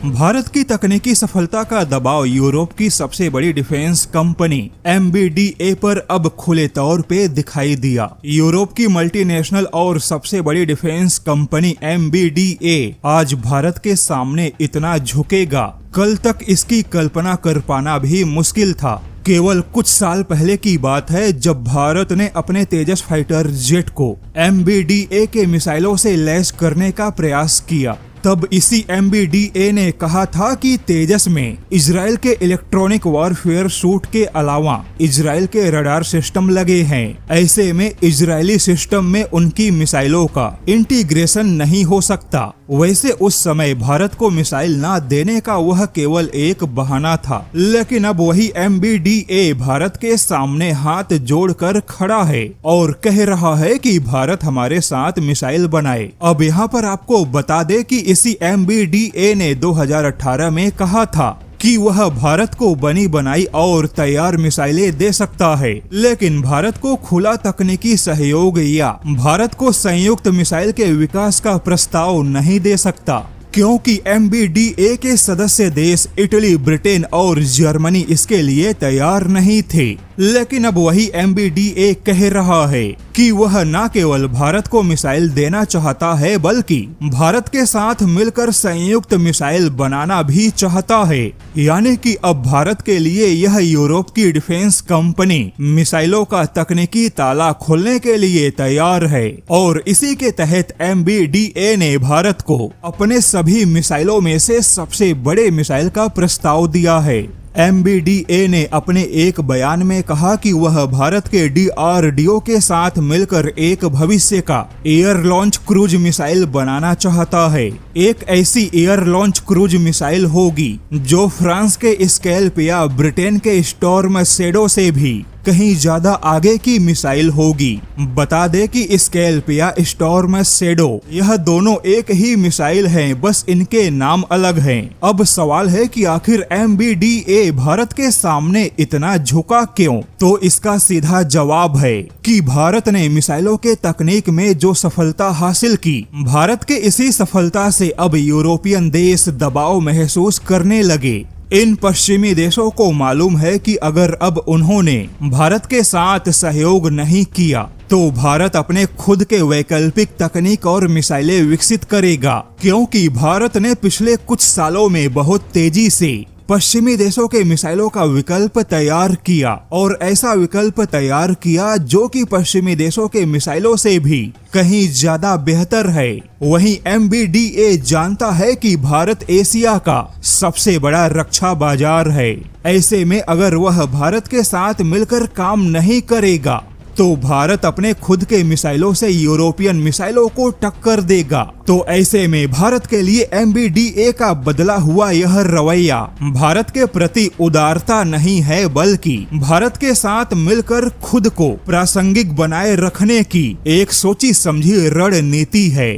भारत की तकनीकी सफलता का दबाव यूरोप की सबसे बड़ी डिफेंस कंपनी MBDA पर अब खुले तौर पे दिखाई दिया। यूरोप की मल्टीनेशनल और सबसे बड़ी डिफेंस कंपनी MBDA आज भारत के सामने इतना झुकेगा, कल तक इसकी कल्पना कर पाना भी मुश्किल था। केवल कुछ साल पहले की बात है जब भारत ने अपने तेजस फाइटर जेट को MBDA के मिसाइलों से लैस करने का प्रयास किया। तब इसी MBDA ने कहा था कि तेजस में इजराइल के इलेक्ट्रॉनिक वॉरफेयर सूट के अलावा इजराइल के रडार सिस्टम लगे हैं। ऐसे में इजरायली सिस्टम में उनकी मिसाइलों का इंटीग्रेशन नहीं हो सकता। वैसे उस समय भारत को मिसाइल ना देने का वह केवल एक बहाना था, लेकिन अब वही MBDA भारत के सामने हाथ जोड़कर खड़ा है और कह रहा है कि भारत हमारे साथ मिसाइल बनाए। अब यहाँ पर आपको बता दे कि इसी MBDA ने 2018 में कहा था कि वह भारत को बनी बनाई और तैयार मिसाइलें दे सकता है, लेकिन भारत को खुला तकनीकी सहयोग या भारत को संयुक्त मिसाइल के विकास का प्रस्ताव नहीं दे सकता, क्योंकि MBDA के सदस्य देश इटली, ब्रिटेन और जर्मनी इसके लिए तैयार नहीं थे। लेकिन अब वही MBDA कह रहा है कि वह न केवल भारत को मिसाइल देना चाहता है, बल्कि भारत के साथ मिलकर संयुक्त मिसाइल बनाना भी चाहता है। यानी कि अब भारत के लिए यह यूरोप की डिफेंस कंपनी मिसाइलों का तकनीकी ताला खोलने के लिए तैयार है और इसी के तहत MBDA ने भारत को अपने सभी मिसाइलों में से सबसे बड़े मिसाइल का प्रस्ताव दिया है। MBDA ने अपने एक बयान में कहा कि वह भारत के DRDO के साथ मिलकर एक भविष्य का एयर लॉन्च क्रूज मिसाइल बनाना चाहता है। एक ऐसी एयर लॉन्च क्रूज मिसाइल होगी जो फ्रांस के स्कैल्प या ब्रिटेन के स्टॉर्म शैडो से भी कहीं ज्यादा आगे की मिसाइल होगी। बता दे कि स्कैल्प या स्टॉर्म शैडो यह दोनों एक ही मिसाइल हैं, बस इनके नाम अलग हैं। अब सवाल है कि आखिर MBDA भारत के सामने इतना झुका क्यों? तो इसका सीधा जवाब है कि भारत ने मिसाइलों के तकनीक में जो सफलता हासिल की, भारत के इसी सफलता से अब यूरोपियन देश दबाव महसूस करने लगे। इन पश्चिमी देशों को मालूम है कि अगर अब उन्होंने भारत के साथ सहयोग नहीं किया तो भारत अपने खुद के वैकल्पिक तकनीक और मिसाइलें विकसित करेगा, क्योंकि भारत ने पिछले कुछ सालों में बहुत तेजी से पश्चिमी देशों के मिसाइलों का विकल्प तैयार किया और ऐसा विकल्प तैयार किया जो कि पश्चिमी देशों के मिसाइलों से भी कहीं ज्यादा बेहतर है। वहीं MBDA जानता है कि भारत एशिया का सबसे बड़ा रक्षा बाजार है। ऐसे में अगर वह भारत के साथ मिलकर काम नहीं करेगा तो भारत अपने खुद के मिसाइलों से यूरोपियन मिसाइलों को टक्कर देगा। तो ऐसे में भारत के लिए MBDA का बदला हुआ यह रवैया भारत के प्रति उदारता नहीं है, बल्कि भारत के साथ मिलकर खुद को प्रासंगिक बनाए रखने की एक सोची समझी रणनीति है।